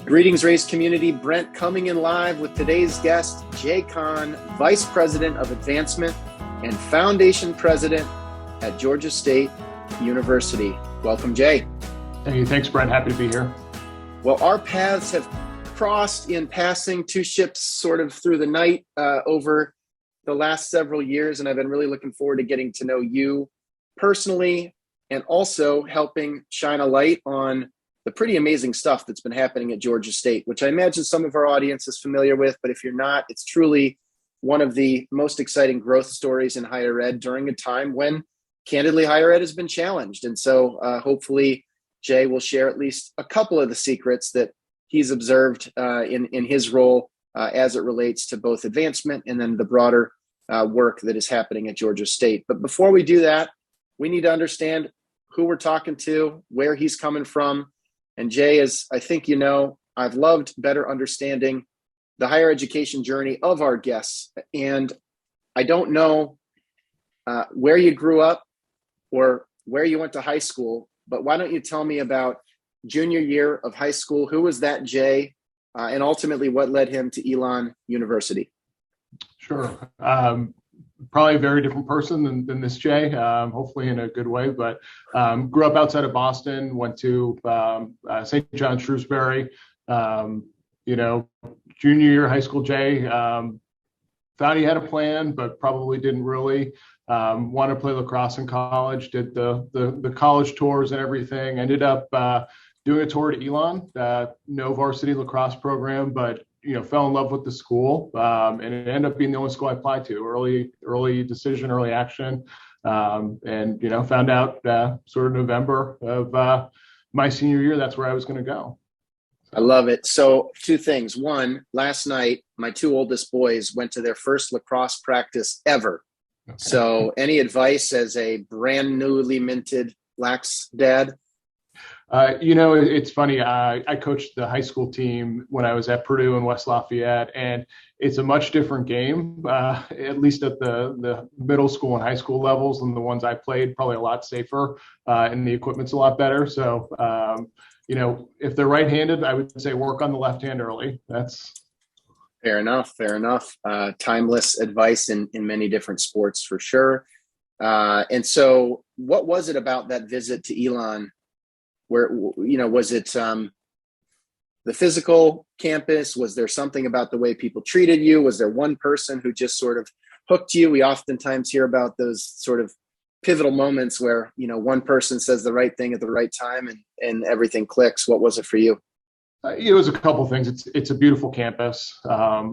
Greetings, Race community. Brent coming in live with today's guest, Jay Kahn, Vice President of Advancement and Foundation President at Georgia State University. Welcome, Jay. Hey, thanks, Brent. Happy to be here. Well, our paths have crossed in passing, two ships sort of through the night over the last several years, and I've been really looking forward to getting to know you personally and also helping shine a light on the pretty amazing stuff that's been happening at Georgia State, which I imagine some of our audience is familiar with, but if you're not, it's truly one of the most exciting growth stories in higher ed during a time when, candidly, higher ed has been challenged. And so hopefully Jay will share at least a couple of the secrets that he's observed in his role as it relates to both advancement and then the broader work that is happening at Georgia State. But before we do that, we need to understand who we're talking to, where he's coming from. And Jay, as I think you know, I've loved better understanding the higher education journey of our guests. And I don't know where you grew up or where you went to high school, but why don't you tell me about junior year of high school? Who was that Jay? And ultimately, what led him to Elon University? Sure. Probably a very different person than this Jay, hopefully in a good way, but grew up outside of Boston, went to St. John Shrewsbury. Junior year high school Jay thought he had a plan, but probably didn't really. Wanted to play lacrosse in college, did the college tours and everything. Ended up doing a tour to Elon, no varsity lacrosse program, but fell in love with the school, and it ended up being the only school I applied to. Early decision, early action, and found out sort of November of my senior year that's where I was going to go. I love it. So two things. One, last night, my two oldest boys went to their first lacrosse practice ever. Okay. So any advice as a brand newly minted lax dad? It's funny. I coached the high school team when I was at Purdue in West Lafayette, and it's a much different game, at least at the middle school and high school levels than the ones I played. Probably a lot safer, and the equipment's a lot better. So, if they're right-handed, I would say work on the left hand early. That's fair enough. Timeless advice in many different sports for sure. And so, what was it about that visit to Elon? Where, was it the physical campus? Was there something about the way people treated you? Was there one person who just sort of hooked you? We oftentimes hear about those sort of pivotal moments where, one person says the right thing at the right time and everything clicks. What was it for you? It was a couple things. It's a beautiful campus. I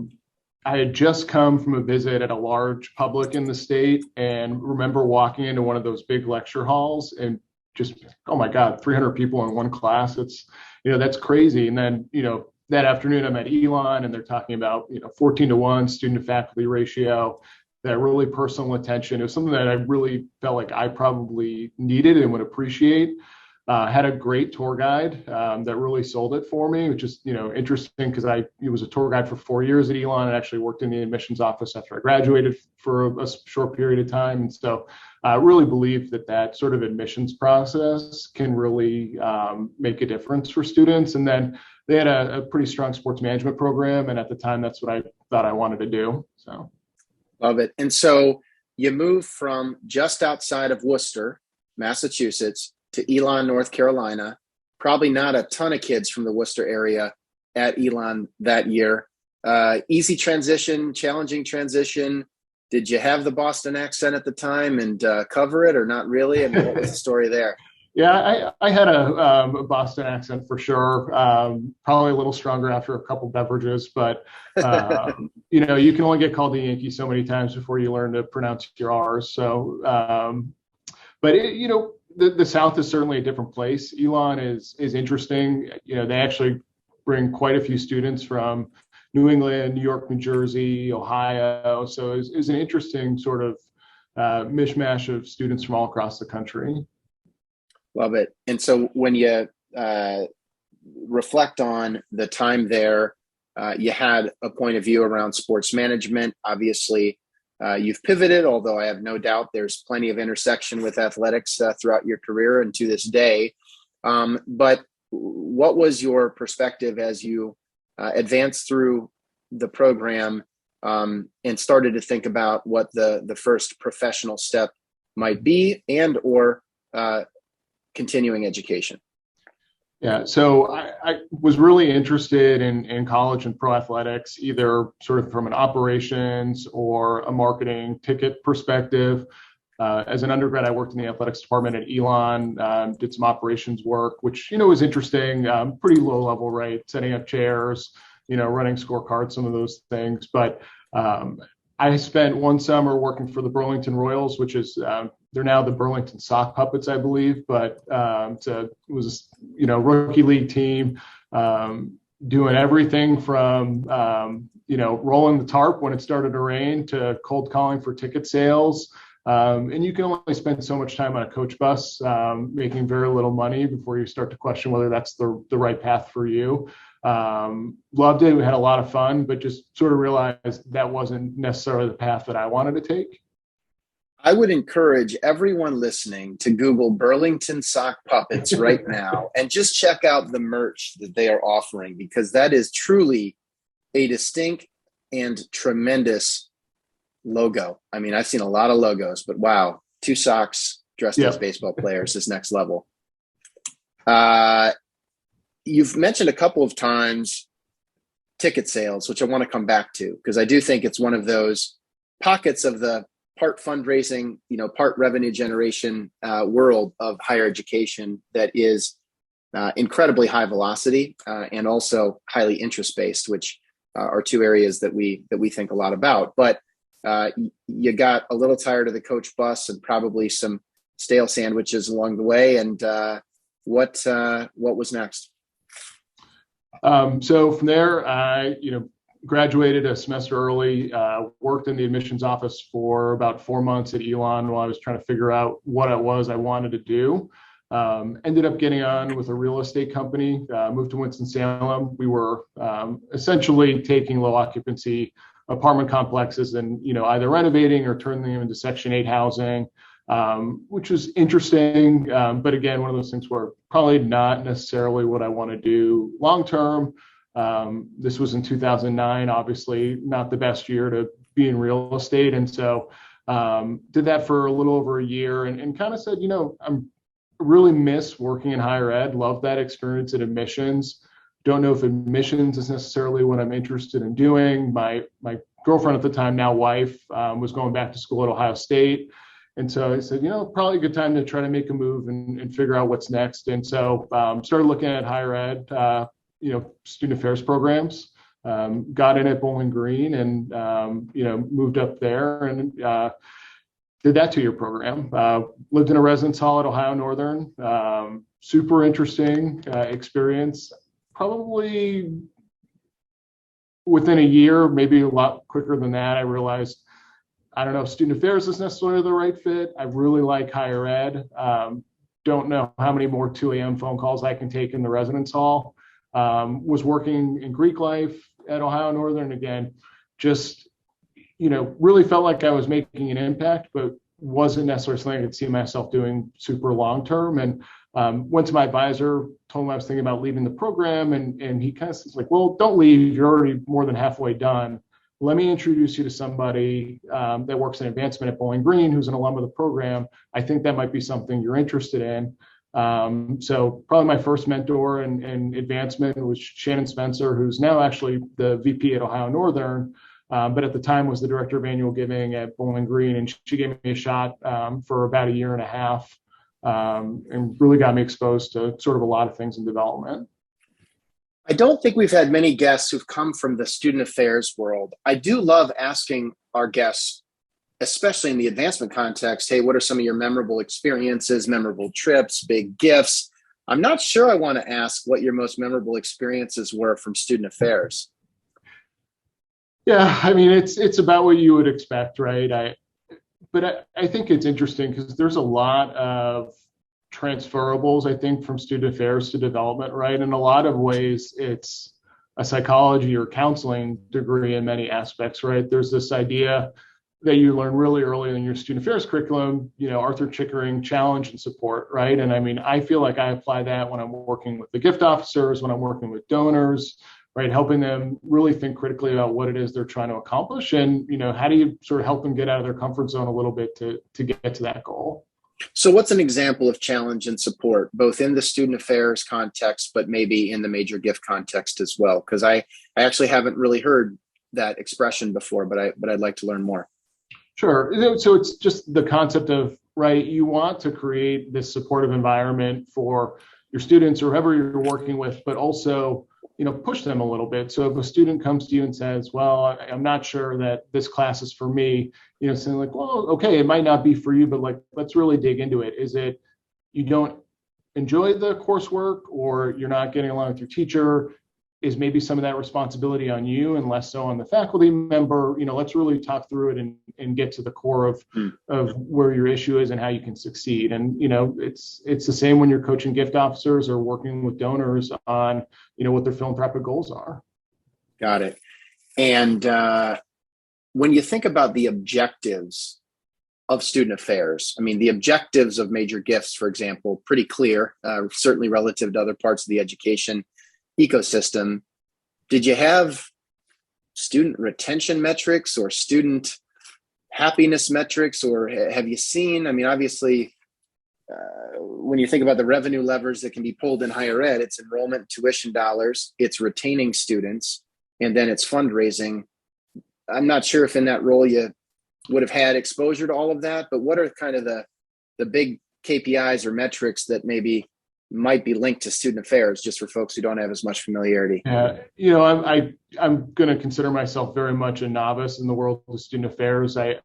had just come from a visit at a large public in the state and remember walking into one of those big lecture halls and just, oh my God, 300 people in one class. It's, that's crazy. And then, that afternoon I met Elon and they're talking about, 14-to-1 student to faculty ratio, that really personal attention. It was something that I really felt like I probably needed and would appreciate. Had a great tour guide that really sold it for me, which is, interesting because I was a tour guide for 4 years at Elon and actually worked in the admissions office after I graduated for a short period of time. And so I really believe that sort of admissions process can really make a difference for students. And then they had a pretty strong sports management program. And at the time, that's what I thought I wanted to do. So love it. And so you moved from just outside of Worcester, Massachusetts, to Elon, North Carolina. Probably not a ton of kids from the Worcester area at Elon that year. Easy transition, challenging transition. Did you have the Boston accent at the time and cover it or not really? I mean, what was the story there? Yeah, I had a Boston accent for sure. Probably a little stronger after a couple beverages, but you can only get called the Yankee so many times before you learn to pronounce your R's. So, but the South is certainly a different place. Elon is interesting. They actually bring quite a few students from New England, New York, New Jersey, Ohio. So it's an interesting sort of mishmash of students from all across the country. Love it. And so when you reflect on the time there, you had a point of view around sports management. Obviously, you've pivoted, although I have no doubt there's plenty of intersection with athletics throughout your career and to this day. But what was your perspective as you advanced through the program and started to think about what the first professional step might be and or continuing education? Yeah, so I was really interested in college and pro athletics, either sort of from an operations or a marketing ticket perspective. As an undergrad, I worked in the athletics department at Elon, did some operations work, which, was interesting, pretty low level, right? Setting up chairs, running scorecards, some of those things. But I spent one summer working for the Burlington Royals, which is, they're now the Burlington Sock Puppets, I believe, but it was, rookie league team, doing everything from, rolling the tarp when it started to rain to cold calling for ticket sales. And you can only spend so much time on a coach bus, making very little money before you start to question whether that's the right path for you. Loved it. We had a lot of fun, but just sort of realized that wasn't necessarily the path that I wanted to take. I would encourage everyone listening to Google Burlington Sock Puppets right now and just check out the merch that they are offering, because that is truly a distinct and tremendous logo. I mean, I've seen a lot of logos, but wow, two socks dressed as baseball players is next level. You've mentioned a couple of times ticket sales, which I want to come back to, because I do think it's one of those pockets of the part fundraising, part revenue generation world of higher education that is incredibly high velocity and also highly interest-based, which are two areas that we think a lot about. But you got a little tired of the coach bus and probably some stale sandwiches along the way. And what was next? So from there, I, graduated a semester early, worked in the admissions office for about 4 months at Elon while I was trying to figure out what it was I wanted to do. Ended up getting on with a real estate company, moved to Winston-Salem. We were essentially taking low occupancy apartment complexes and, either renovating or turning them into Section 8 housing, which was interesting. But again, one of those things where probably not necessarily what I want to do long-term. This was in 2009, obviously not the best year to be in real estate. And so did that for a little over a year and kind of said, I'm really miss working in higher ed. Love that experience at admissions. Don't know if admissions is necessarily what I'm interested in doing. My girlfriend at the time, now wife, was going back to school at Ohio State. And so I said, probably a good time to try to make a move and figure out what's next. And so started looking at higher ed, student affairs programs, got in at Bowling Green and, moved up there and did that 2-year program. Lived in a residence hall at Ohio Northern. Super interesting experience. Probably within a year, maybe a lot quicker than that, I realized, I don't know if student affairs is necessarily the right fit. I really like higher ed. Don't know how many more 2 a.m. phone calls I can take in the residence hall. Was working in Greek life at Ohio Northern again, just, really felt like I was making an impact, but wasn't necessarily something I could see myself doing super long-term. And went to my advisor, told him I was thinking about leaving the program. And he kind of says like, well, don't leave. You're already more than halfway done. Let me introduce you to somebody that works in advancement at Bowling Green, who's an alum of the program. I think that might be something you're interested in. So probably my first mentor in advancement was Shannon Spencer, who's now actually the VP at Ohio Northern, but at the time was the director of annual giving at Bowling Green. And she gave me a shot for about a year and a half and really got me exposed to sort of a lot of things in development. I don't think we've had many guests who've come from the student affairs world. I do love asking our guests, especially in the advancement context, hey, what are some of your memorable experiences, memorable trips, big gifts? I'm not sure I want to ask what your most memorable experiences were from student affairs. Yeah, I mean, it's about what you would expect, right? But I think it's interesting because there's a lot of transferables, I think, from student affairs to development, right? In a lot of ways, it's a psychology or counseling degree in many aspects, right? There's this idea that you learn really early in your student affairs curriculum, Arthur Chickering, challenge and support, right? And I mean, I feel like I apply that when I'm working with the gift officers, when I'm working with donors, right? Helping them really think critically about what it is they're trying to accomplish, and how do you sort of help them get out of their comfort zone a little bit to get to that goal. So what's an example of challenge and support, both in the student affairs context, but maybe in the major gift context as well? Because I actually haven't really heard that expression before, but I'd like to learn more. Sure. So it's just the concept of, right, you want to create this supportive environment for your students or whoever you're working with, but also, push them a little bit. So if a student comes to you and says, well, I'm not sure that this class is for me, saying like, well, okay, it might not be for you, but like, let's really dig into it. Is it you don't enjoy the coursework, or you're not getting along with your teacher? Is maybe some of that responsibility on you and less so on the faculty member? Let's really talk through it and get to the core of where your issue is and how you can succeed. And, it's the same when you're coaching gift officers or working with donors on, what their philanthropic goals are. Got it. And when you think about the objectives of student affairs, I mean, the objectives of major gifts, for example, pretty clear, certainly relative to other parts of the education ecosystem. Did you have student retention metrics or student happiness metrics, or have you seen, I mean, obviously, when you think about the revenue levers that can be pulled in higher ed, it's enrollment, tuition dollars, it's retaining students, and then it's fundraising. I'm not sure if in that role you would have had exposure to all of that, but what are kind of the big KPIs or metrics that maybe might be linked to student affairs, just for folks who don't have as much familiarity? Yeah, I'm going to consider myself very much a novice in the world of student affairs. I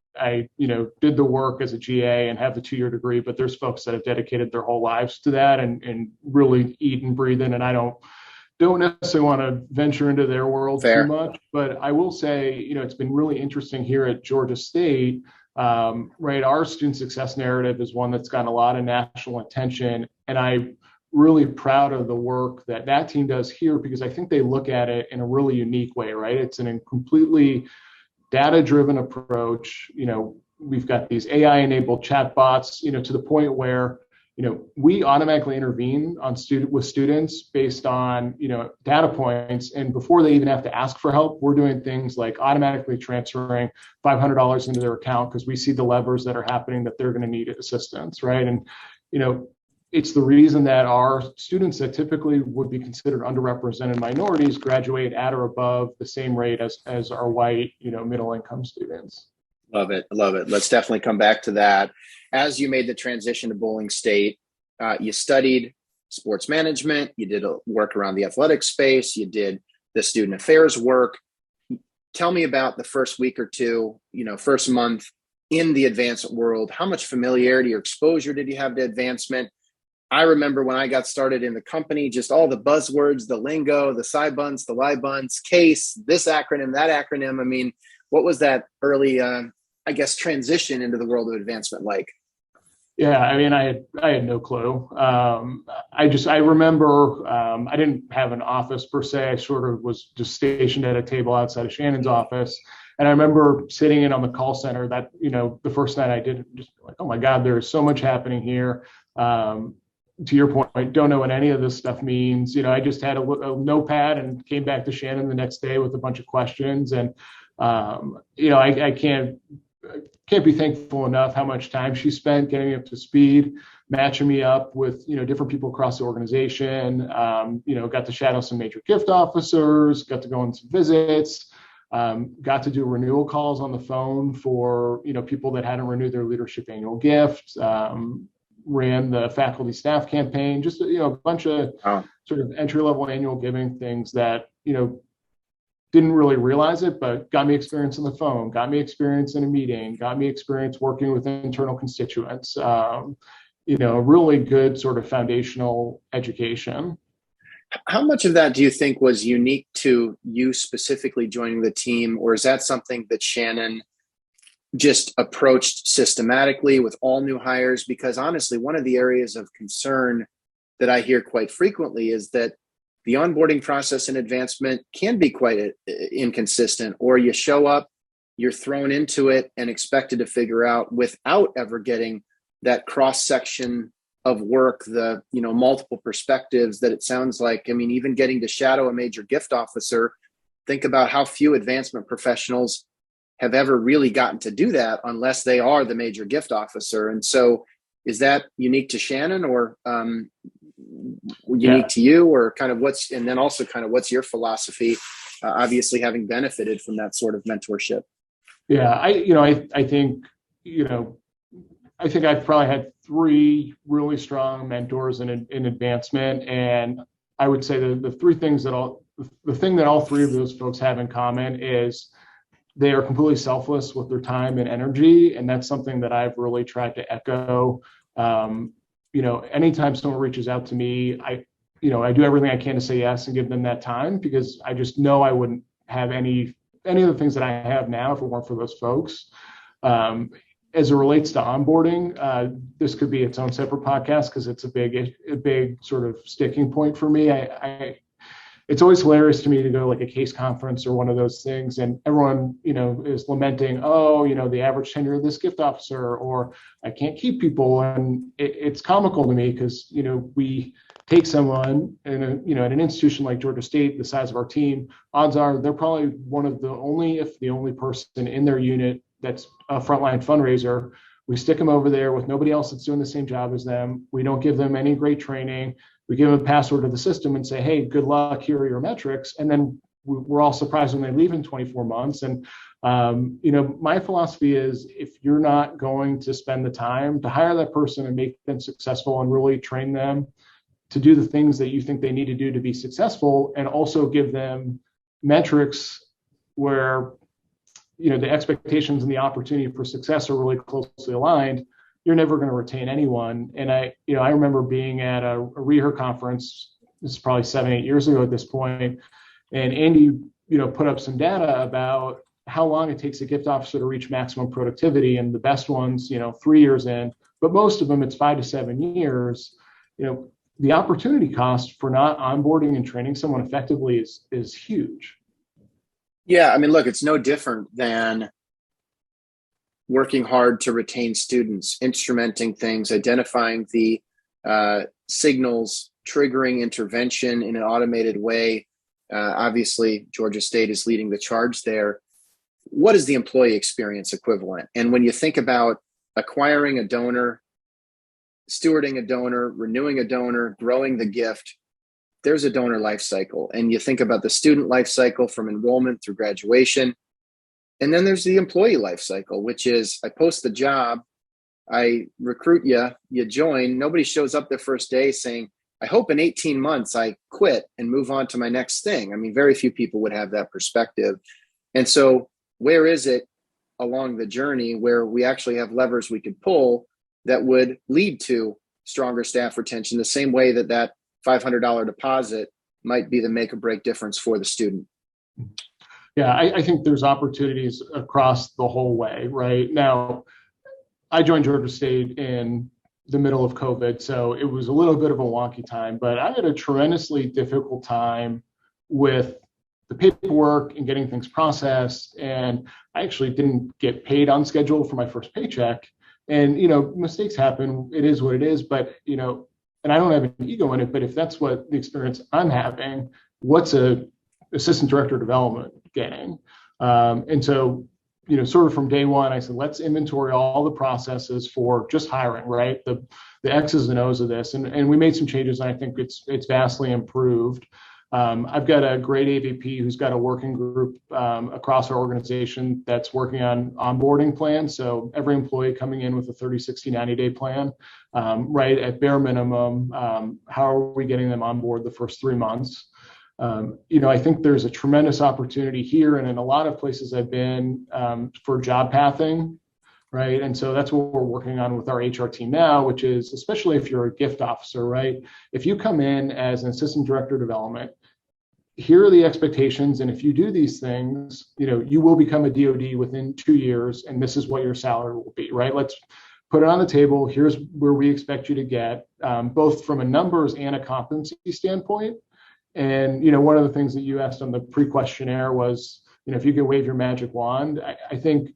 did the work as a GA and have the 2-year degree, but there's folks that have dedicated their whole lives to that and really eat and breathe in. And I don't necessarily want to venture into their world Fair. too much, but I will say, it's been really interesting here at Georgia State. Right, our student success narrative is one that's gotten a lot of national attention, and I'm really proud of the work that team does here, because I think they look at it in a really unique way, right? It's a completely data-driven approach. We've got these AI-enabled chatbots, to the point where, we automatically intervene with students based on, data points. And before they even have to ask for help, we're doing things like automatically transferring $500 into their account because we see the levers that are happening that they're going to need assistance, right? And, it's the reason that our students that typically would be considered underrepresented minorities graduate at or above the same rate as our white, middle income students. Love it. Love it. Let's definitely come back to that. As you made the transition to Bowling State, you studied sports management, you did work around the athletic space, you did the student affairs work. Tell me about the first week or two, first month in the advancement world. How much familiarity or exposure did you have to advancement? I remember when I got started in the company, just all the buzzwords, the lingo, the SciBunts, the LIBunts, CASE, this acronym, that acronym. I mean, what was that early, transition into the world of advancement like? Yeah, I mean, I had no clue. I remember I didn't have an office per se. I sort of was just stationed at a table outside of Shannon's office. And I remember sitting in on the call center that, the first night I did, just like, oh my God, there's so much happening here. To your point, I don't know what any of this stuff means. I just had a notepad and came back to Shannon the next day with a bunch of questions. And, I can't be thankful enough how much time she spent getting me up to speed, matching me up with, different people across the organization. Got to shadow some major gift officers, got to go on some visits, got to do renewal calls on the phone for, people that hadn't renewed their leadership annual gift. Ran the faculty staff campaign, just a bunch of sort of entry-level annual giving things that didn't really realize it, but got me experience on the phone, got me experience in a meeting, got me experience working with internal constituents. A really good sort of foundational education. How much of that do you think was unique to you specifically joining the team, or is that something that Shannon just approached systematically with all new hires? Because honestly, one of the areas of concern that I hear quite frequently is that the onboarding process in advancement can be quite inconsistent, or you show up you're thrown into it and expected to figure out without ever getting that cross section of work, the, multiple perspectives that it sounds like. I mean, even getting to shadow a major gift officer, think about how few advancement professionals have ever really gotten to do that unless they are the major gift officer. And so is that unique to Shannon, or unique to you, or kind of and then also kind of what's your philosophy, obviously having benefited from that sort of mentorship? Yeah, I think I've probably had 3 really strong mentors in advancement. And I would say the thing that all 3 of those folks have in common is they are completely selfless with their time and energy. And that's something that I've really tried to echo. Anytime someone reaches out to me, I do everything I can to say yes and give them that time, because I just know I wouldn't have any of the things that I have now if it weren't for those folks. As it relates to onboarding, this could be its own separate podcast because it's a big sort of sticking point for me. It's always hilarious to me to go to like a case conference or one of those things, and everyone, is lamenting, the average tenure of this gift officer, or I can't keep people. And it's comical to me because, we take someone in at an institution like Georgia State, the size of our team, odds are they're probably one of the only, if the only person in their unit that's a frontline fundraiser. We stick them over there with nobody else that's doing the same job as them. We don't give them any great training. We give them a password to the system and say, hey, good luck, here are your metrics. And then we're all surprised when they leave in 24 months. And, my philosophy is, if you're not going to spend the time to hire that person and make them successful and really train them to do the things that you think they need to do to be successful, and also give them metrics where, the expectations and the opportunity for success are really closely aligned, you're never going to retain anyone. And I remember being at a reher conference, this is probably 7-8 years ago at this point, and Andy, put up some data about how long it takes a gift officer to reach maximum productivity, and the best ones, 3 years in, but most of them it's 5 to 7 years. The opportunity cost for not onboarding and training someone effectively is huge. Yeah, I mean, look, it's no different than working hard to retain students, instrumenting things, identifying the signals, triggering intervention in an automated way. Obviously, Georgia State is leading the charge there. What is the employee experience equivalent? And when you think about acquiring a donor, stewarding a donor, renewing a donor, growing the gift, there's a donor life cycle. And you think about the student life cycle from enrollment through graduation. And then there's the employee life cycle, which is I post the job, I recruit you, you join. Nobody shows up their first day saying, I hope in 18 months I quit and move on to my next thing. I mean, very few people would have that perspective. And so where is it along the journey where we actually have levers we could pull that would lead to stronger staff retention, the same way that $500 deposit might be the make or break difference for the student? Yeah, I think there's opportunities across the whole way, right? Now, I joined Georgia State in the middle of COVID, so it was a little bit of a wonky time, but I had a tremendously difficult time with the paperwork and getting things processed. And I actually didn't get paid on schedule for my first paycheck. And, mistakes happen. It is what it is. But, and I don't have an ego in it, but if that's what the experience I'm having, what's a assistant director of development getting? And so, sort of from day one, I said, let's inventory all the processes for just hiring, right? The X's and O's of this. And we made some changes, and I think it's vastly improved. I've got a great AVP who's got a working group across our organization that's working on onboarding plans. So every employee coming in with a 30, 60, 90-day plan, right at bare minimum, how are we getting them on board the first 3 months? I think there's a tremendous opportunity here and in a lot of places I've been for job pathing, right? And so that's what we're working on with our HR team now, which is, especially if you're a gift officer, right? If you come in as an assistant director of development, here are the expectations. And if you do these things, you will become a DOD within 2 years, and this is what your salary will be, right? Let's put it on the table. Here's where we expect you to get, both from a numbers and a competency standpoint. And, one of the things that you asked on the pre-questionnaire was, if you could wave your magic wand, I think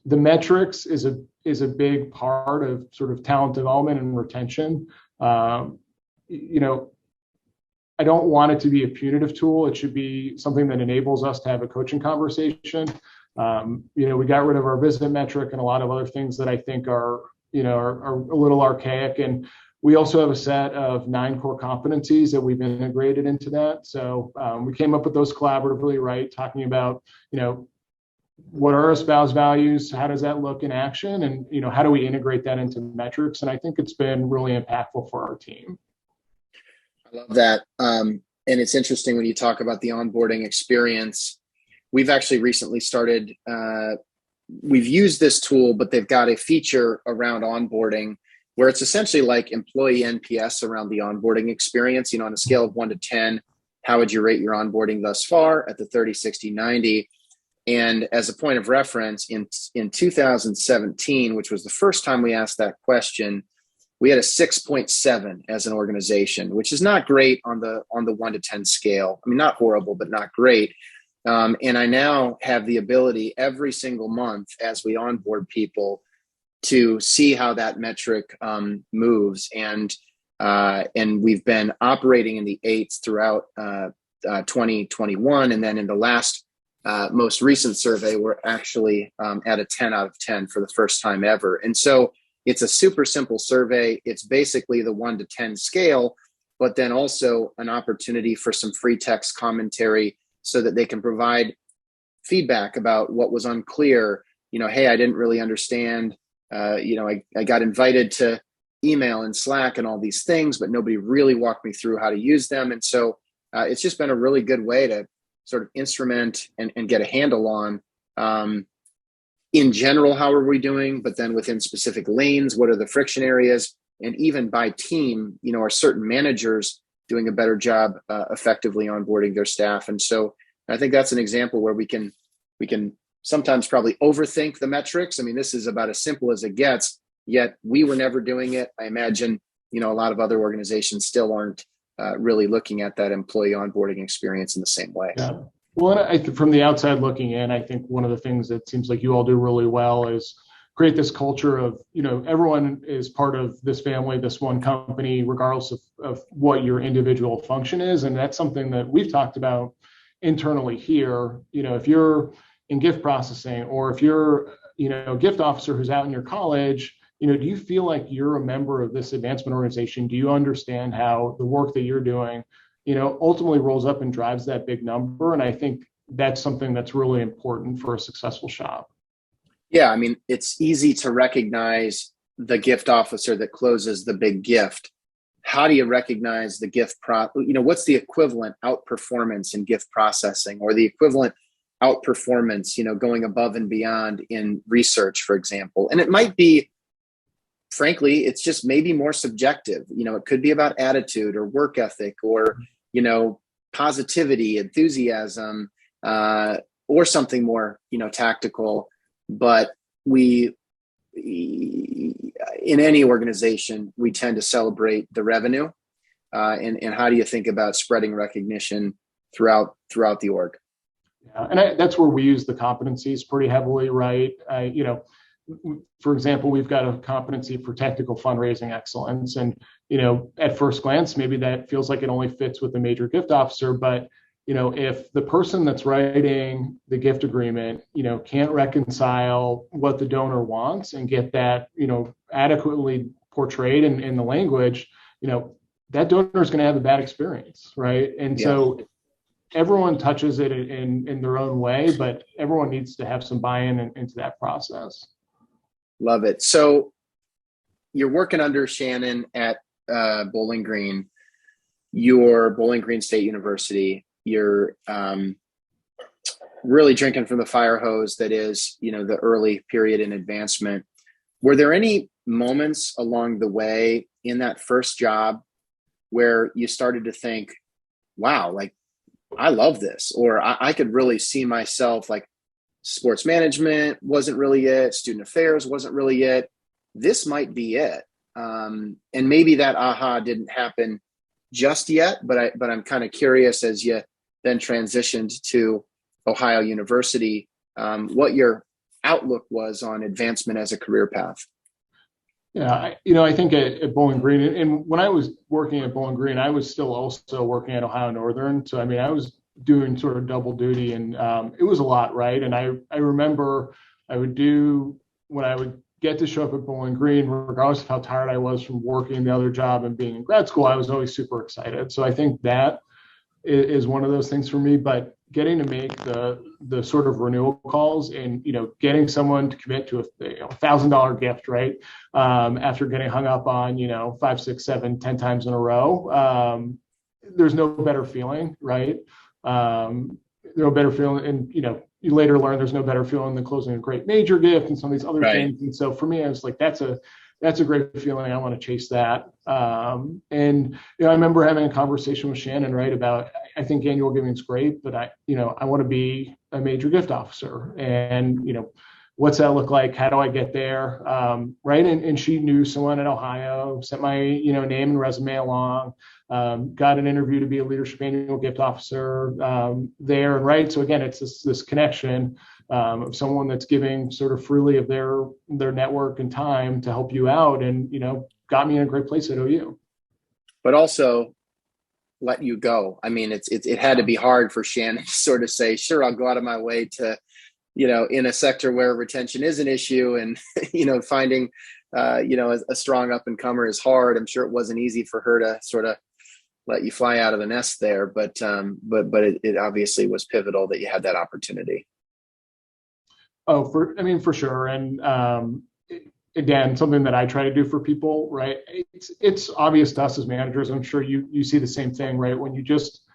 the metrics is a big part of sort of talent development and retention. You know, I don't want it to be a punitive tool. It should be something that enables us to have a coaching conversation. We got rid of our visit metric and a lot of other things that I think are a little archaic. And we also have a set of 9 core competencies that we've integrated into that. So we came up with those collaboratively, right? Talking about, what are our spouse values? How does that look in action? And, how do we integrate that into metrics? And I think it's been really impactful for our team. I love that. And it's interesting when you talk about the onboarding experience. We've actually recently started, we've used this tool, but they've got a feature around onboarding where it's essentially like employee NPS around the onboarding experience. On a scale of 1 to 10, how would you rate your onboarding thus far at the 30, 60, 90? And as a point of reference, in 2017, which was the first time we asked that question, we had a 6.7 as an organization, which is not great on the 1 to 10 scale. I mean, not horrible, but not great. And I now have the ability every single month as we onboard people to see how that metric moves. And we've been operating in the 8s throughout 2021. And then in the last most recent survey, we're actually at a 10 out of 10 for the first time ever. And so it's a super simple survey. It's basically the 1 to 10 scale, but then also an opportunity for some free text commentary so that they can provide feedback about what was unclear. Hey, I didn't really understand. I got invited to email and Slack and all these things, but nobody really walked me through how to use them. And so it's just been a really good way to sort of instrument and get a handle on, in general, how are we doing, but then within specific lanes, what are the friction areas? And even by team, are certain managers doing a better job effectively onboarding their staff? And so I think that's an example where we can sometimes probably overthink the metrics. I mean, this is about as simple as it gets, yet we were never doing it. I imagine, a lot of other organizations still aren't really looking at that employee onboarding experience in the same way. Yeah. Well, I think from the outside looking in, I think one of the things that seems like you all do really well is create this culture of, everyone is part of this family, this one company, regardless of what your individual function is. And that's something that we've talked about internally here. If you're in gift processing, or if you're, a gift officer who's out in your college, do you feel like you're a member of this advancement organization? Do you understand how the work that you're doing, ultimately rolls up and drives that big number? And I think that's something that's really important for a successful shop. Yeah, I mean, it's easy to recognize the gift officer that closes the big gift. How do you recognize the gift what's the equivalent outperformance in gift processing, or the equivalent outperformance, going above and beyond in research, for example? And it might be, frankly, it's just maybe more subjective. It could be about attitude or work ethic or, positivity, enthusiasm, or something more, tactical. But in any organization, we tend to celebrate the revenue. And how do you think about spreading recognition throughout the org? Yeah, and that's where we use the competencies pretty heavily, right? For example, we've got a competency for technical fundraising excellence. And, at first glance, maybe that feels like it only fits with the major gift officer. But, if the person that's writing the gift agreement, can't reconcile what the donor wants and get that, adequately portrayed in the language, that donor is going to have a bad experience, right? And so everyone touches it in their own way, but everyone needs to have some buy-in into that process. Love it. So you're working under Shannon at Bowling Green, your Bowling Green State University. You're really drinking from the fire hose that is, the early period in advancement. Were there any moments along the way in that first job where you started to think, wow, like, I love this, or I could really see myself, like, sports management wasn't really it, student affairs wasn't really it, this might be it? And maybe that aha didn't happen just yet, but I'm kind of curious, as you then transitioned to Ohio University, what your outlook was on advancement as a career path. Yeah, I think at Bowling Green, and when I was working at Bowling Green, I was still also working at Ohio Northern. So, I mean, I was doing sort of double duty, and it was a lot, right? And I remember when I would get to show up at Bowling Green, regardless of how tired I was from working the other job and being in grad school, I was always super excited. So I think that is one of those things for me. But getting to make the sort of renewal calls and getting someone to commit to a $1,000 gift, right, after getting hung up on 5, 6, 7, 10 times in a row, there's no better feeling, right? No better feeling, and you later learn there's no better feeling than closing a great major gift and some of these other things. And so for me, I was like, that's a great feeling. I want to chase that. And I remember having a conversation with Shannon, right, about, I think annual giving is great, but I want to be a major gift officer. And, what's that look like? How do I get there? Right. And she knew someone at Ohio, sent my, name and resume along, got an interview to be a leadership annual gift officer there. And right. So again, it's this connection of someone that's giving sort of freely of their network and time to help you out, and got me in a great place at OU. But also let you go. I mean, it had to be hard for Shannon to sort of say, sure, I'll go out of my way to, in a sector where retention is an issue, and finding a strong up and comer is hard. I'm sure it wasn't easy for her to sort of let you fly out of the nest there, but it obviously was pivotal that you had that opportunity. Oh, for sure. And again, something that I try to do for people, right? It's obvious to us as managers. I'm sure you see the same thing, right? When you just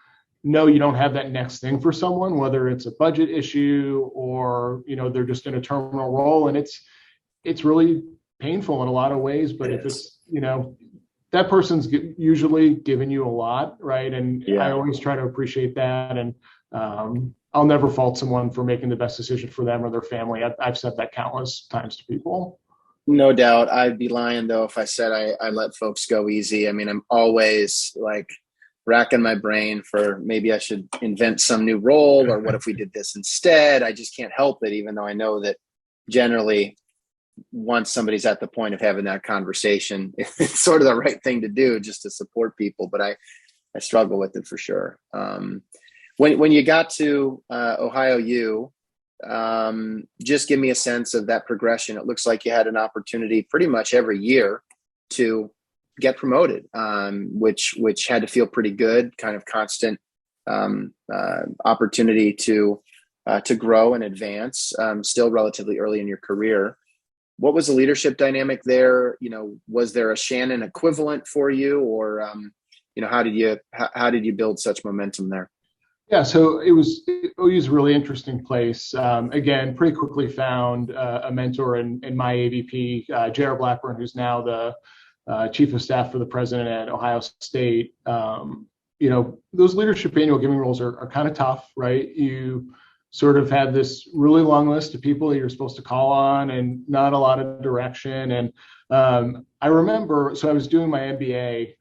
know you don't have that next thing for someone, whether it's a budget issue or they're just in a terminal role, and it's really painful in a lot of ways. But if it's that person's usually given you a lot, right? And I always try to appreciate that, and I'll never fault someone for making the best decision for them or their family. I've said that countless times to people. No doubt. I'd be lying though if I said I let folks go easy. I mean, I'm always like racking my brain for maybe I should invent some new role, or what if we did this instead? I just can't help it, even though I know that generally once somebody's at the point of having that conversation, it's sort of the right thing to do, just to support people. But I struggle with it for sure. When you got to Ohio U, just give me a sense of that progression. It looks like you had an opportunity pretty much every year to get promoted, which had to feel pretty good, kind of constant opportunity to grow and advance, still relatively early in your career. What was the leadership dynamic there? Was there a Shannon equivalent for you, or how did you build such momentum there? Yeah, so OU's a really interesting place. Again, pretty quickly found a mentor in my AVP, J.R. Blackburn, who's now the chief of staff for the president at Ohio State. Those leadership annual giving roles are kind of tough, right? You sort of have this really long list of people that you're supposed to call on, and not a lot of direction. And I remember, so I was doing my MBA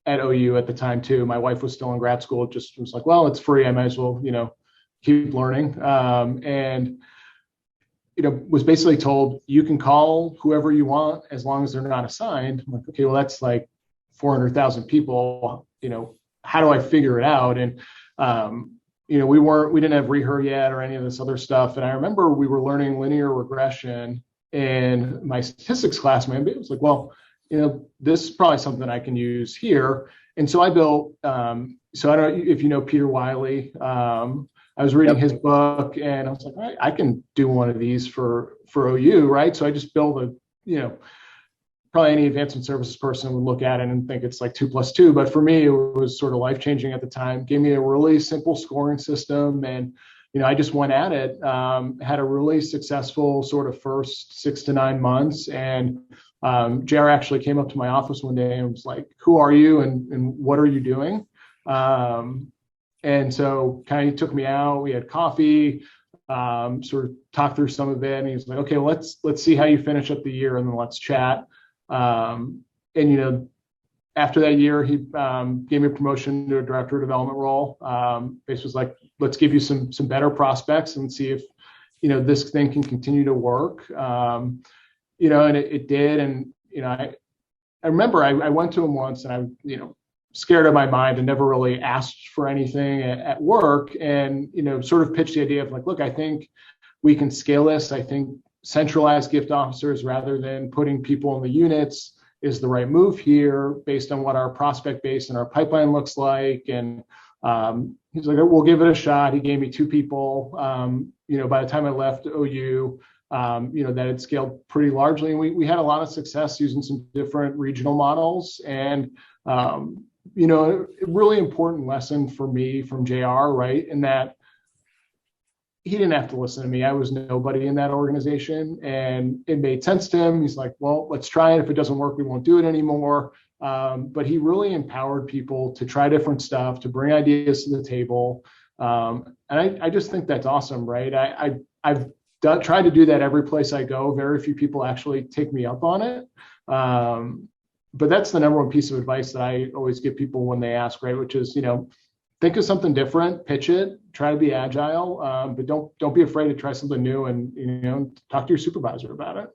at OU at the time too. My wife was still in grad school. Just was like, well, it's free. I might as well, keep learning. And was basically told, you can call whoever you want as long as they're not assigned. I'm like, okay, well, that's like 400,000 people. How do I figure it out? And we didn't have reher yet or any of this other stuff. And I remember we were learning linear regression in my statistics class. My MBA was like, well, this is probably something I can use here. And so I built, so I don't know if you know Peter Wiley. I was reading his book, and I was like, all right, I can do one of these for OU, right? So I just built probably any advancement services person would look at it and think it's like 2 + 2. But for me, it was sort of life-changing at the time. Gave me a really simple scoring system, and I just went at it. Had a really successful sort of first 6 to 9 months, and JR actually came up to my office one day and was like, who are you and what are you doing? And so kind of took me out, we had coffee, sort of talked through some of it. And he was like, okay, well, let's see how you finish up the year, and then let's chat. And after that year, he gave me a promotion to a director of development role. Basically was like, let's give you some better prospects and see if, this thing can continue to work. And it did. And, I remember I went to him once and I, scared of my mind and never really asked for anything at work, and, sort of pitched the idea of like, look, I think we can scale this. I think centralized gift officers rather than putting people in the units is the right move here based on what our prospect base and our pipeline looks like. And he's like, we'll give it a shot. He gave me 2 people. By the time I left OU, that had scaled pretty largely. And we had a lot of success using some different regional models. And, a really important lesson for me from JR, right? In that he didn't have to listen to me. I was nobody in that organization, and it made sense to him. He's like, well, let's try it. If it doesn't work, we won't do it anymore. But he really empowered people to try different stuff, to bring ideas to the table. And I just think that's awesome, right? I've tried to do that every place I go. Very few people actually take me up on it. But that's the number one piece of advice that I always give people when they ask, right? Which is, think of something different, pitch it, try to be agile, but don't be afraid to try something new, and talk to your supervisor about it.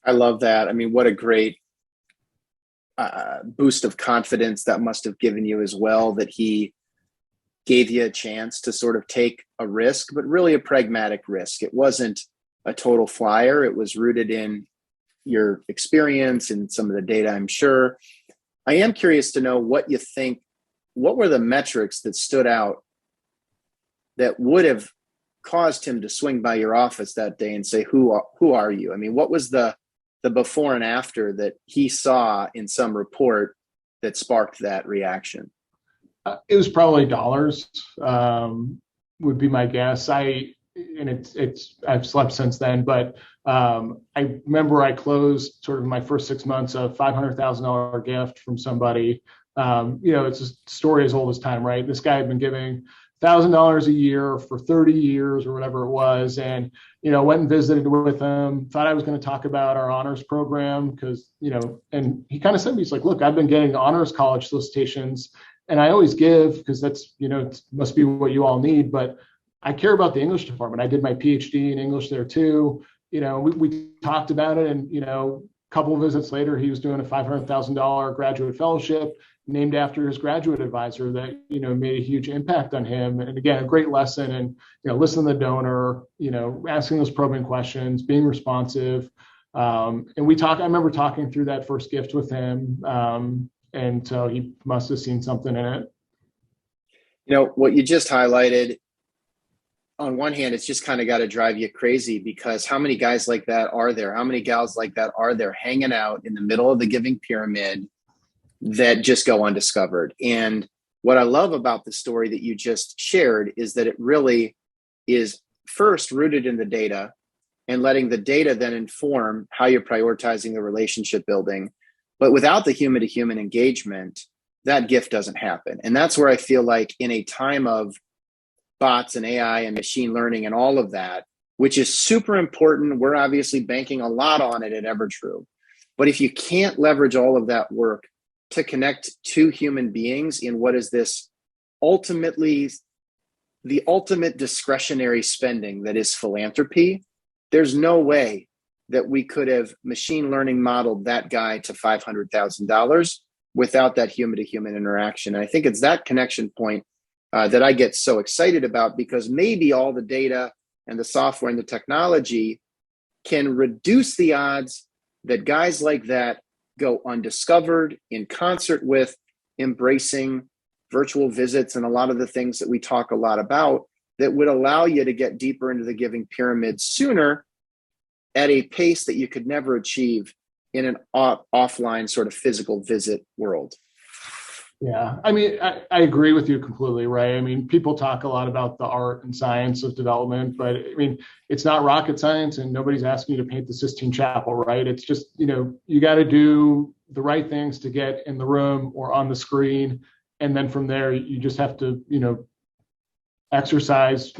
I love that. I mean, what a great boost of confidence that must have given you as well, that he gave you a chance to sort of take a risk, but really a pragmatic risk. It wasn't a total flyer. It was rooted in your experience and some of the data, I'm sure. I am curious to know what you think. What were the metrics that stood out that would have caused him to swing by your office that day and say, who are you? I mean, what was the before and after that he saw in some report that sparked that reaction? It was probably dollars, would be my guess. I've slept since then, but I remember I closed sort of my first 6 months a $500,000 gift from somebody. It's a story as old as time, right? This guy had been giving $1,000 a year for 30 years or whatever it was. And, went and visited with him, thought I was going to talk about our honors program because, and he kind of said, he's like, look, I've been getting honors college solicitations and I always give because that's, it must be what you all need. But I care about the English department. I did my PhD in English there too. We talked about it, and, a couple of visits later, he was doing a $500,000 graduate fellowship named after his graduate advisor that, made a huge impact on him. And again, a great lesson. And, listen to the donor, asking those probing questions, being responsive. And I remember talking through that first gift with him. And so he must have seen something in it. What you just highlighted, on one hand, it's just kind of got to drive you crazy, because how many guys like that are there? How many gals like that are there hanging out in the middle of the giving pyramid that just go undiscovered? And what I love about the story that you just shared is that it really is first rooted in the data, and letting the data then inform how you're prioritizing the relationship building. But without the human to human engagement, that gift doesn't happen. And that's where I feel like, in a time of bots and AI and machine learning and all of that, which is super important, we're obviously banking a lot on it at Evertrue. But if you can't leverage all of that work to connect to human beings in what is this ultimately the ultimate discretionary spending that is philanthropy, there's no way that we could have machine learning modeled that guy to $500,000 without that human to human interaction. And I think it's that connection point that I get so excited about, because maybe all the data and the software and the technology can reduce the odds that guys like that go undiscovered in concert with embracing virtual visits and a lot of the things that we talk a lot about that would allow you to get deeper into the giving pyramid sooner at a pace that you could never achieve in an offline sort of physical visit world. Yeah, I mean, I agree with you completely, right? I mean, people talk a lot about the art and science of development, but I mean, it's not rocket science, and nobody's asking you to paint the Sistine Chapel, right? It's just, you got to do the right things to get in the room or on the screen. And then from there, you just have to, exercise,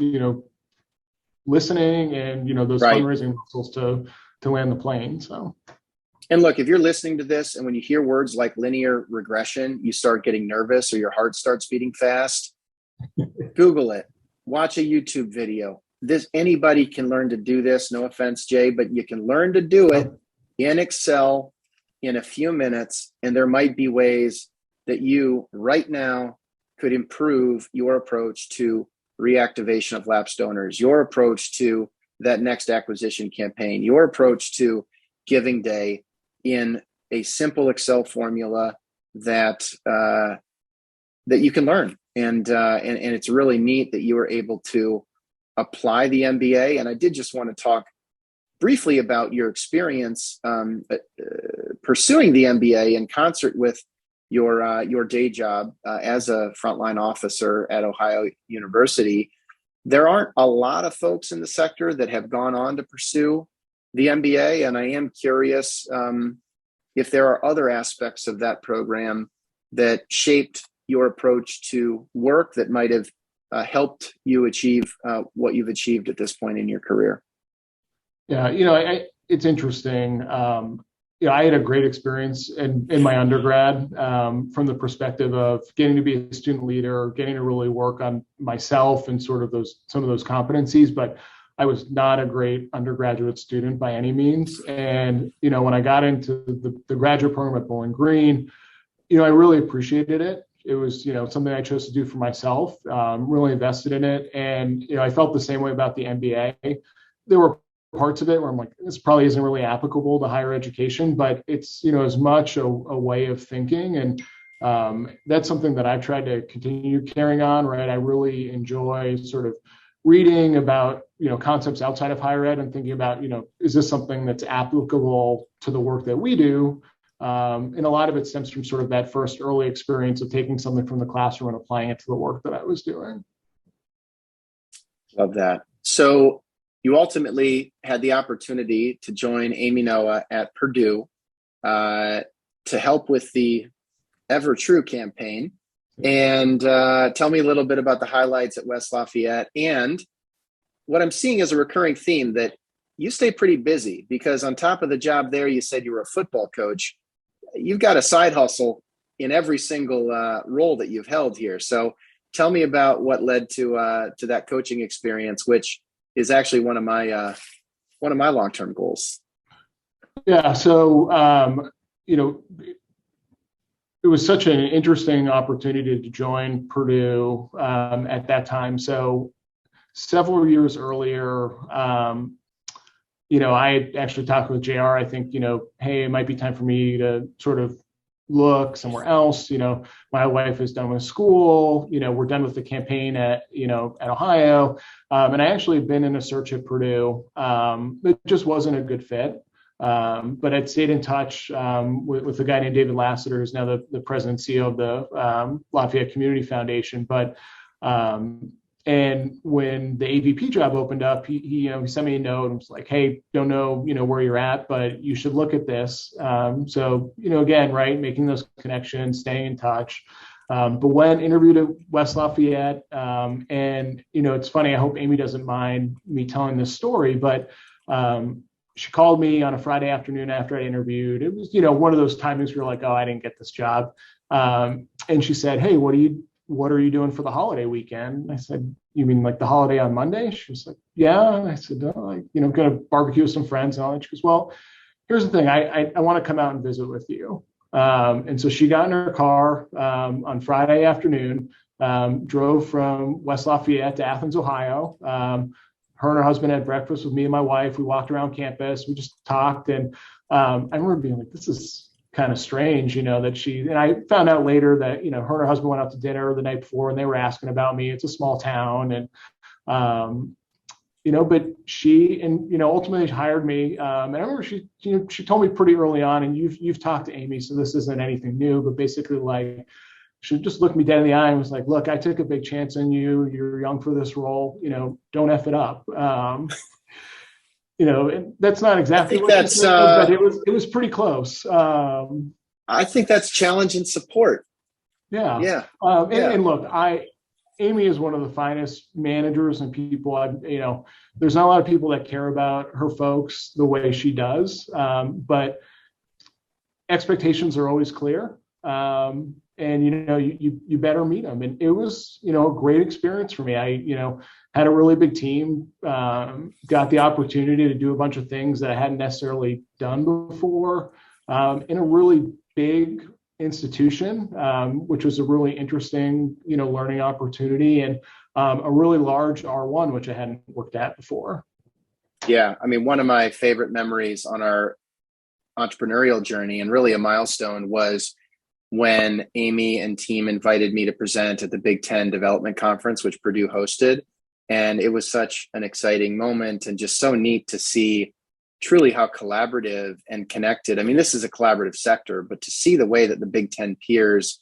listening and, those right. fundraising muscles to land the plane. So. And look, if you're listening to this and when you hear words like linear regression, you start getting nervous or your heart starts beating fast, Google it, watch a YouTube video. Anybody can learn to do this. No offense, Jay, but you can learn to do it in Excel in a few minutes. And there might be ways that you right now could improve your approach to reactivation of lapsed donors, your approach to that next acquisition campaign, your approach to giving day in a simple Excel formula that you can learn. And it's really neat that you were able to apply the MBA. And I did just want to talk briefly about your experience pursuing the MBA in concert with your day job as a frontline officer at Ohio University. There aren't a lot of folks in the sector that have gone on to pursue the MBA, and I am curious if there are other aspects of that program that shaped your approach to work that might have helped you achieve what you've achieved at this point in your career. Yeah, it's interesting. I had a great experience in my undergrad from the perspective of getting to be a student leader, getting to really work on myself and sort of some of those competencies, but I was not a great undergraduate student by any means. And, when I got into the graduate program at Bowling Green, I really appreciated it. It was, something I chose to do for myself, really invested in it. And, I felt the same way about the MBA. There were parts of it where I'm like, this probably isn't really applicable to higher education, but it's, as much a way of thinking. And that's something that I've tried to continue carrying on, right? I really enjoy sort of reading about, concepts outside of higher ed and thinking about, is this something that's applicable to the work that we do? And a lot of it stems from sort of that first early experience of taking something from the classroom and applying it to the work that I was doing. Love that. So you ultimately had the opportunity to join Amy Noah at Purdue to help with the Ever True campaign. And tell me a little bit about the highlights at West Lafayette. And what I'm seeing is a recurring theme that you stay pretty busy because on top of the job there, you said you were a football coach. You've got a side hustle in every single role that you've held here. So tell me about what led to that coaching experience, which is actually one of my long-term goals. Yeah. So, it was such an interesting opportunity to join Purdue at that time. So several years earlier, I had actually talked with JR. I think, hey, it might be time for me to sort of look somewhere else. My wife is done with school. We're done with the campaign at Ohio. And I actually have been in a search at Purdue. It just wasn't a good fit. But I'd stayed in touch with a guy named David Lassiter, who's now the president and CEO of the Lafayette Community Foundation. But and when the AVP job opened up, he sent me a note and was like, "Hey, don't know where you're at, but you should look at this." So again, right, making those connections, staying in touch. But when interviewed at West Lafayette, and it's funny. I hope Amy doesn't mind me telling this story, but she called me on a Friday afternoon after I interviewed. It was, one of those timings where you're like, oh, I didn't get this job. And she said, hey, what are you doing for the holiday weekend? And I said, you mean like the holiday on Monday? She was like, yeah. And I said, oh, going to barbecue with some friends and all that. She goes, well, here's the thing. I want to come out and visit with you. And so she got in her car on Friday afternoon, drove from West Lafayette to Athens, Ohio. Her and her husband had breakfast with me and my wife. We walked around campus. We just talked. And I remember being like, this is kind of strange, that and I found out later that, her and her husband went out to dinner the night before and they were asking about me. It's a small town. And, but she, and, ultimately hired me. And I remember she told me pretty early on, and you've talked to Amy, so this isn't anything new, but basically like, she just looked me dead in the eye and was like, look, I took a big chance on you. You're young for this role. Don't F it up. And that's not exactly what she said, but it was pretty close. I think that's challenge and support. Yeah. Yeah. And look, Amy is one of the finest managers and people. There's not a lot of people that care about her folks the way she does. But expectations are always clear. And you better meet them. And it was, a great experience for me. I had a really big team, got the opportunity to do a bunch of things that I hadn't necessarily done before, in a really big institution, which was a really interesting, learning opportunity, and a really large R1, which I hadn't worked at before. Yeah, I mean, one of my favorite memories on our entrepreneurial journey, and really a milestone, was when Amy and team invited me to present at the Big Ten Development Conference, which Purdue hosted. And it was such an exciting moment, and just so neat to see truly how collaborative and connected. I mean, this is a collaborative sector, but to see the way that the Big Ten peers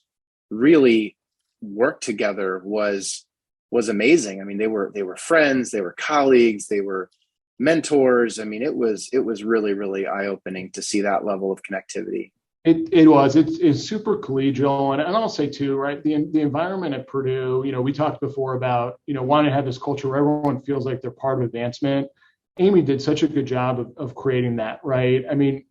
really worked together was amazing. I mean, they were friends, they were colleagues, they were mentors. I mean, it was really, really eye-opening to see that level of connectivity. It's super collegial. And I'll say too, right, the environment at Purdue, we talked before about, wanting to have this culture where everyone feels like they're part of advancement. Amy did such a good job of creating that, right? I mean,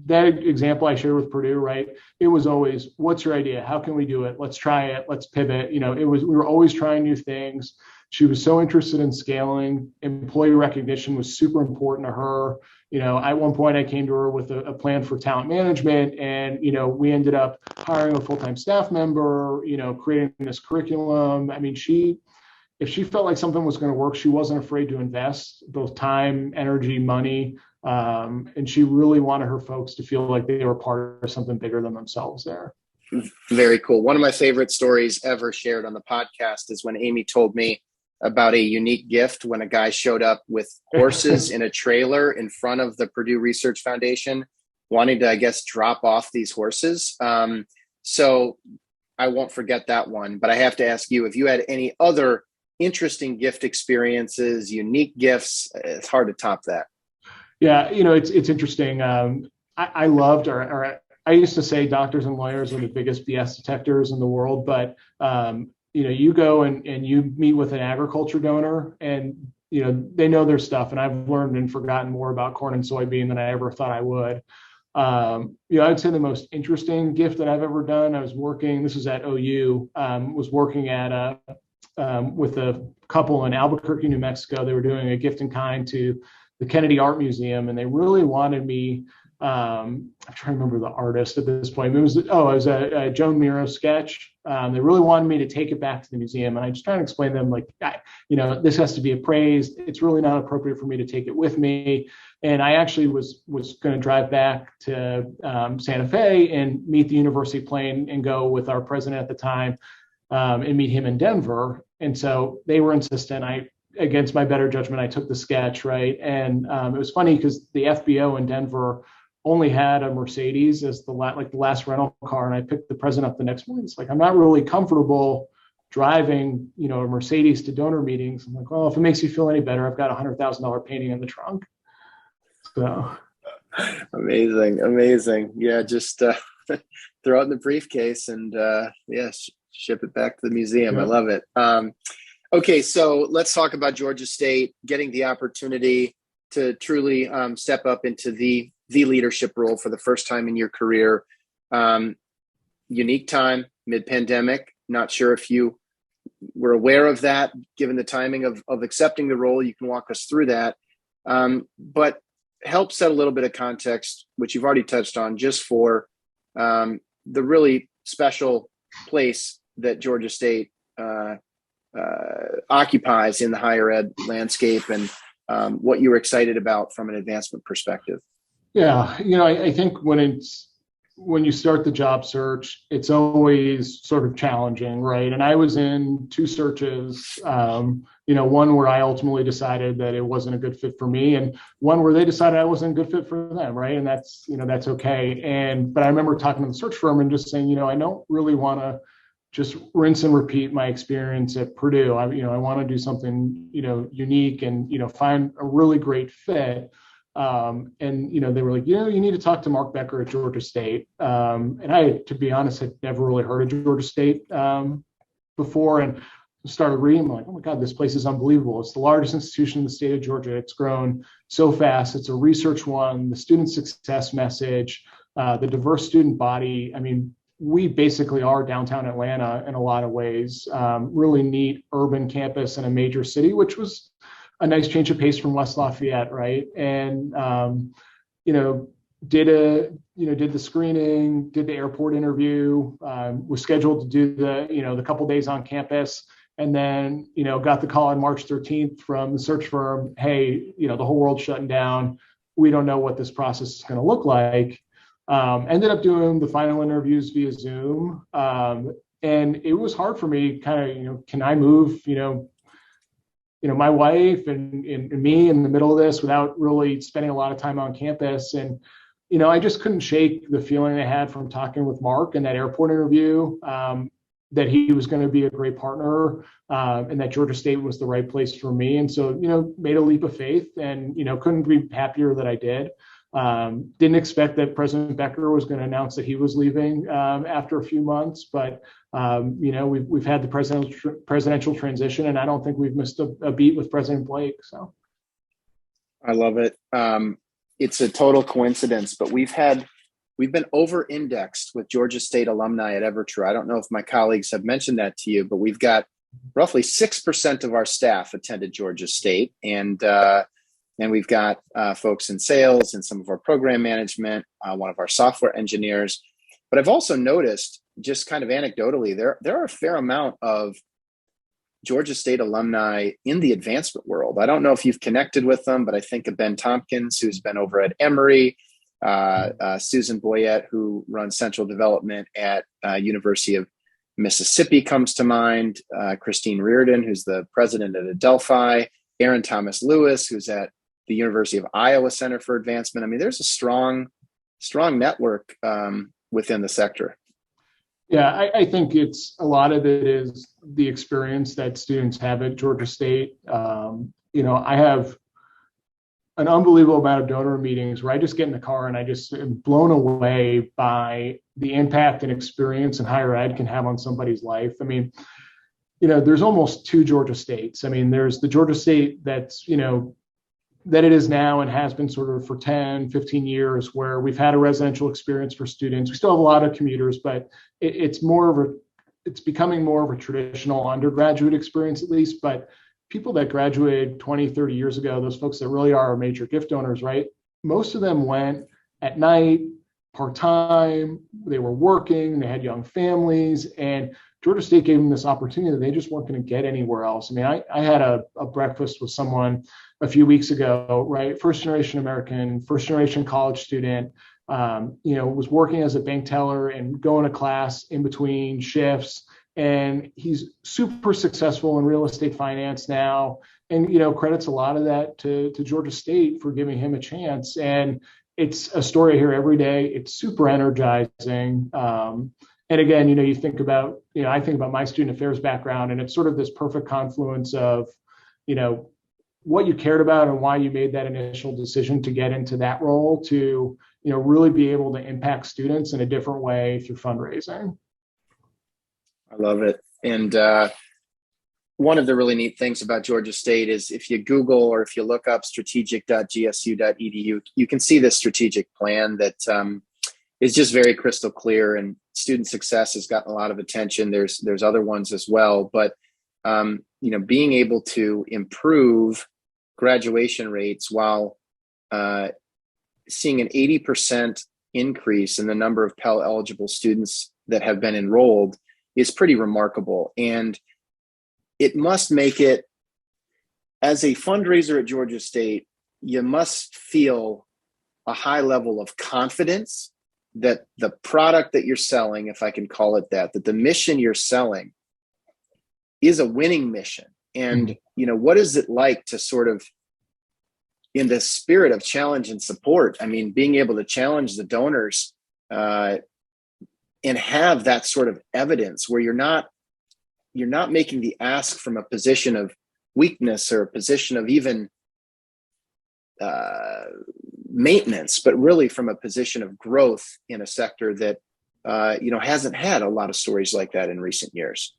that example I shared with Purdue, right? It was always, what's your idea? How can we do it? Let's try it. Let's pivot. We were always trying new things. She was so interested in scaling. Employee recognition was super important to her. At one point I came to her with a plan for talent management, and, we ended up hiring a full-time staff member, creating this curriculum. I mean, if she felt like something was going to work, she wasn't afraid to invest both time, energy, money. And she really wanted her folks to feel like they were part of something bigger than themselves there. Very cool. One of my favorite stories ever shared on the podcast is when Amy told me about a unique gift when a guy showed up with horses in a trailer in front of the Purdue Research Foundation, wanting to, I guess, drop off these horses. So I won't forget that one, but I have to ask you if you had any other interesting gift experiences, unique gifts. It's hard to top that. Yeah, it's interesting. I loved, or I used to say doctors and lawyers are the biggest BS detectors in the world, but you go and you meet with an agriculture donor, and they know their stuff. And I've learned and forgotten more about corn and soybean than I ever thought I would. I'd say the most interesting gift that I've ever done. I was working. This was at OU. Was working at with a couple in Albuquerque, New Mexico. They were doing a gift in kind to the Kennedy Art Museum, and they really wanted me. I'm trying to remember the artist at this point. It was a Joan Miro sketch. They really wanted me to take it back to the museum, and I just trying to explain to them, like, this has to be appraised. It's really not appropriate for me to take it with me. And I actually was going to drive back to Santa Fe and meet the university plane and go with our president at the time and meet him in Denver. And so they were insistent. Against my better judgment, I took the sketch, right? And it was funny because the FBO in Denver only had a Mercedes as the last rental car, and I picked the president up the next morning. It's like, I'm not really comfortable driving, a Mercedes to donor meetings. I'm like, well, if it makes you feel any better, I've got a $100,000 painting in the trunk. So amazing. Yeah, just throw it in the briefcase and ship it back to the museum. Yeah. I love it. Okay, so let's talk about Georgia State getting the opportunity to truly step up into the leadership role for the first time in your career. Unique time, mid-pandemic. Not sure if you were aware of that, given the timing of accepting the role. You can walk us through that. But help set a little bit of context, which you've already touched on, just for the really special place that Georgia State occupies in the higher ed landscape, and what you were excited about from an advancement perspective. Yeah, I think when you start the job search, it's always sort of challenging, right? And I was in two searches, one where I ultimately decided that it wasn't a good fit for me, and one where they decided I wasn't a good fit for them, right? And that's okay. But I remember talking to the search firm and just saying, I don't really want to just rinse and repeat my experience at Purdue. I want to do something, unique and, find a really great fit. And they were like, you need to talk to Mark Becker at Georgia State. And I, to be honest, had never really heard of Georgia State before. And started reading, I'm like, oh my God, this place is unbelievable. It's the largest institution in the state of Georgia. It's grown so fast. It's a research one, the student success message, the diverse student body. I mean, we basically are downtown Atlanta in a lot of ways. Really neat urban campus in a major city, which was a nice change of pace from West Lafayette, right? And you know, did the screening, did the airport interview, was scheduled to do the couple days on campus, and then got the call on March 13th from the search firm. Hey, the whole world's shutting down. We don't know what this process is going to look like. Ended up doing the final interviews via Zoom, and it was hard for me. Kind of, can I move? My wife and me in the middle of this without really spending a lot of time on campus. And, I just couldn't shake the feeling I had from talking with Mark in that airport interview, that he was going to be a great partner, and that Georgia State was the right place for me. And so, made a leap of faith and, couldn't be happier that I did. Didn't expect that President Becker was going to announce that he was leaving after a few months, but we've had the presidential transition, and I don't think we've missed a beat with President Blake. So, I love it. It's a total coincidence, but we've been over-indexed with Georgia State alumni at Evertrue. I don't know if my colleagues have mentioned that to you, but we've got roughly 6% of our staff attended Georgia State, and we've got folks in sales and some of our program management, one of our software engineers. But I've also noticed, just kind of anecdotally, there are a fair amount of Georgia State alumni in the advancement world. I don't know if you've connected with them, but I think of Ben Tompkins, who's been over at Emory, Susan Boyette, who runs central development at University of Mississippi, comes to mind. Christine Reardon, who's the president at Adelphi. Aaron Thomas Lewis, who's at the University of Iowa Center for Advancement. I mean, there's a strong network within the sector. Yeah, I think a lot of it is the experience that students have at Georgia State. I have an unbelievable amount of donor meetings where I just get in the car and I just am blown away by the impact and experience and higher ed can have on somebody's life. I mean, there's almost two Georgia States. I mean, there's the Georgia State that's, that it is now and has been sort of for 10, 15 years, where we've had a residential experience for students. We still have a lot of commuters, but it's becoming more of a traditional undergraduate experience, at least. But people that graduated 20, 30 years ago, those folks that really are our major gift donors, right? Most of them went at night, part-time, they were working, they had young families, and Georgia State gave them this opportunity that they just weren't going to get anywhere else. I mean, I had a breakfast with someone a few weeks ago, right? First generation American, first generation college student, was working as a bank teller and going to class in between shifts. And he's super successful in real estate finance now. And, credits a lot of that to Georgia State for giving him a chance. And it's a story I hear every day. It's super energizing. And again, you think about, I think about my student affairs background, and it's sort of this perfect confluence of, what you cared about and why you made that initial decision to get into that role to, really be able to impact students in a different way through fundraising. I love it. And one of the really neat things about Georgia State is if you Google or if you look up strategic.gsu.edu, you can see this strategic plan that is just very crystal clear, and student success has gotten a lot of attention. There's other ones as well, but being able to improve graduation rates while seeing an 80% increase in the number of Pell eligible students that have been enrolled is pretty remarkable. And it must make it, as a fundraiser at Georgia State, you must feel a high level of confidence that the product that you're selling, if I can call it that the mission you're selling is a winning mission. And, what is it like to sort of, in the spirit of challenge and support, I mean, being able to challenge the donors and have that sort of evidence where you're not making the ask from a position of weakness or a position of even maintenance, but really from a position of growth in a sector that hasn't had a lot of stories like that in recent years.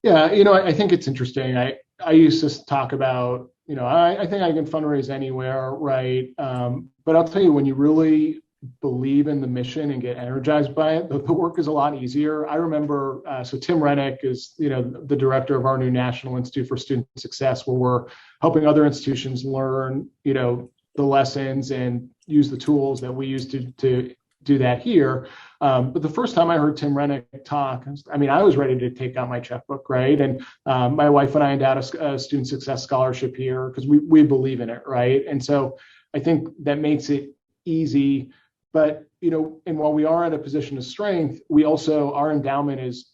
Yeah, I think it's interesting. I used to talk about, I think I can fundraise anywhere, right? But I'll tell you, when you really believe in the mission and get energized by it, the work is a lot easier. I remember, so Tim Rennick is, the director of our new National Institute for Student Success, where we're helping other institutions learn, the lessons and use the tools that we use to do that here. But the first time I heard Tim Rennick talk, I was ready to take out my checkbook, right? And my wife and I endowed a student success scholarship here because we believe in it, right? And so I think that makes it easy. But and while we are at a position of strength, we also, our endowment is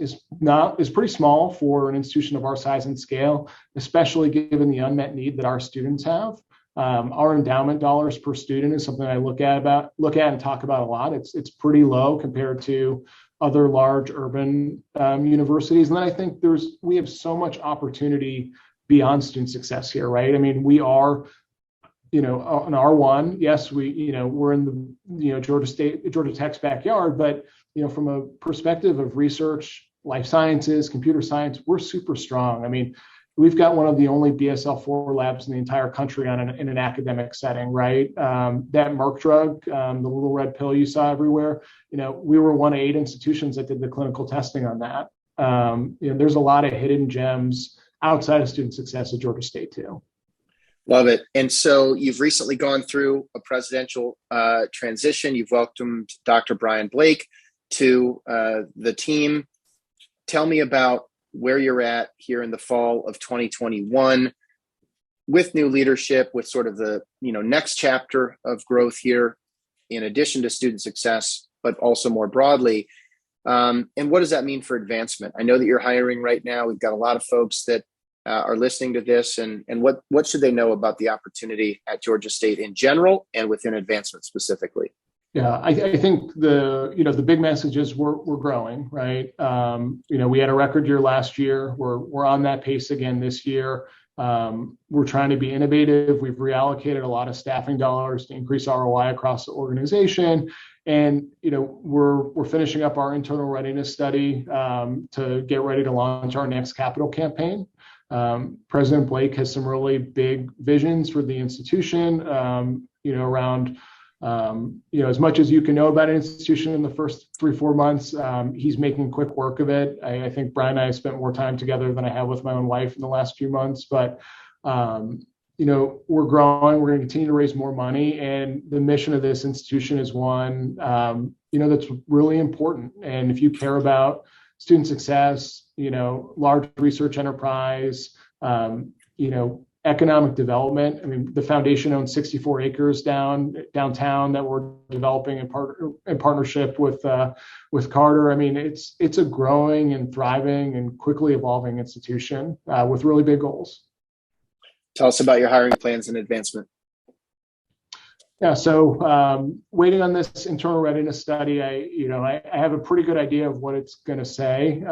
pretty small for an institution of our size and scale, especially given the unmet need that our students have. Our endowment dollars per student is something I look at and talk about a lot. It's pretty low compared to other large urban universities. And then I think we have so much opportunity beyond student success here, right? We are, an R1. Yes, we're in the, Georgia Tech's backyard, but, from a perspective of research, life sciences, computer science, we're super strong. We've got one of the only BSL-4 labs in the entire country in an academic setting, right? That Merck drug, the little red pill you saw everywhere, we were one of 8 institutions that did the clinical testing on that. There's a lot of hidden gems outside of student success at Georgia State too. Love it. And so you've recently gone through a presidential transition. You've welcomed Dr. Brian Blake to the team. Tell me about where you're at here in the fall of 2021 with new leadership, with sort of the next chapter of growth here, in addition to student success, but also more broadly. And what does that mean for advancement? I know that you're hiring right now. We've got a lot of folks that are listening to this, and what should they know about the opportunity at Georgia State in general and within advancement specifically? Yeah, I think the big message is we're growing, right? We had a record year last year. We're on that pace again this year. We're trying to be innovative. We've reallocated a lot of staffing dollars to increase ROI across the organization, and we're finishing up our internal readiness study to get ready to launch our next capital campaign. President Blake has some really big visions for the institution. Around as much as you can know about an institution in the first 3-4 months, he's making quick work of it. I think Brian and I have spent more time together than I have with my own wife in the last few months, but we're growing. We're going to continue to raise more money, and the mission of this institution is one that's really important. And if you care about student success, large research enterprise, economic development. The foundation owns 64 acres downtown that we're developing in partnership with Carter. It's a growing and thriving and quickly evolving institution with really big goals. Tell us about your hiring plans and advancement. Yeah, so waiting on this internal readiness study, I have a pretty good idea of what it's going to say.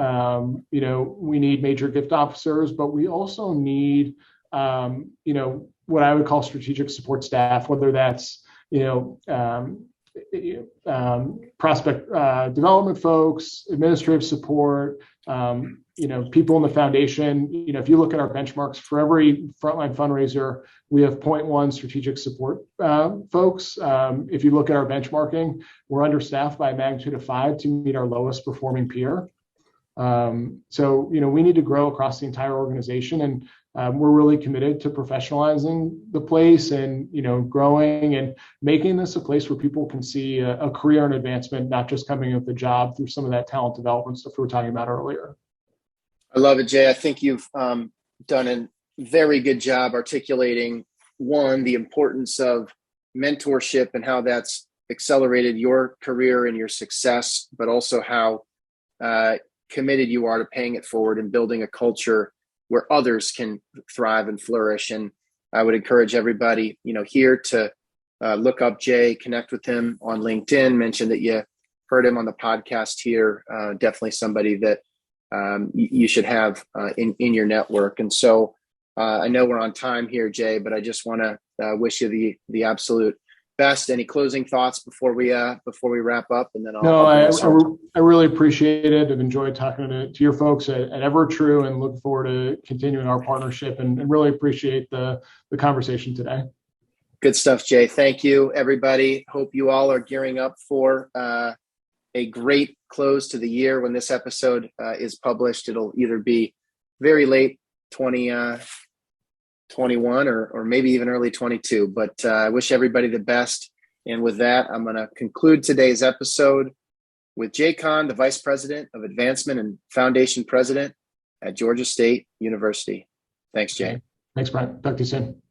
We need major gift officers, but we also need what I would call strategic support staff, whether that's, prospect development folks, administrative support, people in the foundation. If you look at our benchmarks, for every frontline fundraiser, we have 0.1 strategic support folks. If you look at our benchmarking, we're understaffed by a magnitude of 5 to meet our lowest performing peer. So we need to grow across the entire organization, and we're really committed to professionalizing the place and growing and making this a place where people can see a career and advancement, not just coming with a job through some of that talent development stuff we were talking about earlier. I love it, Jay. I think you've done a very good job articulating, one, the importance of mentorship and how that's accelerated your career and your success, but also how committed you are to paying it forward and building a culture where others can thrive and flourish. And I would encourage everybody, here to look up Jay, connect with him on LinkedIn, mention that you heard him on the podcast here. Definitely somebody that you should have in your network. And so I know we're on time here, Jay, but I just want to wish you the absolute best. Any closing thoughts before we wrap up, and then No, I I really appreciate it. I've enjoyed talking to your folks at Evertrue, and look forward to continuing our partnership, and really appreciate the conversation today. Good stuff, Jay. Thank you, everybody. Hope you all are gearing up for a great close to the year. When this episode is published, it'll either be very late 2021 or maybe even early 22. But I wish everybody the best. And with that, I'm going to conclude today's episode with Jay Kahn, the Vice President of Advancement and Foundation President at Georgia State University. Thanks, Jay. Thanks, Brent. Talk to you soon.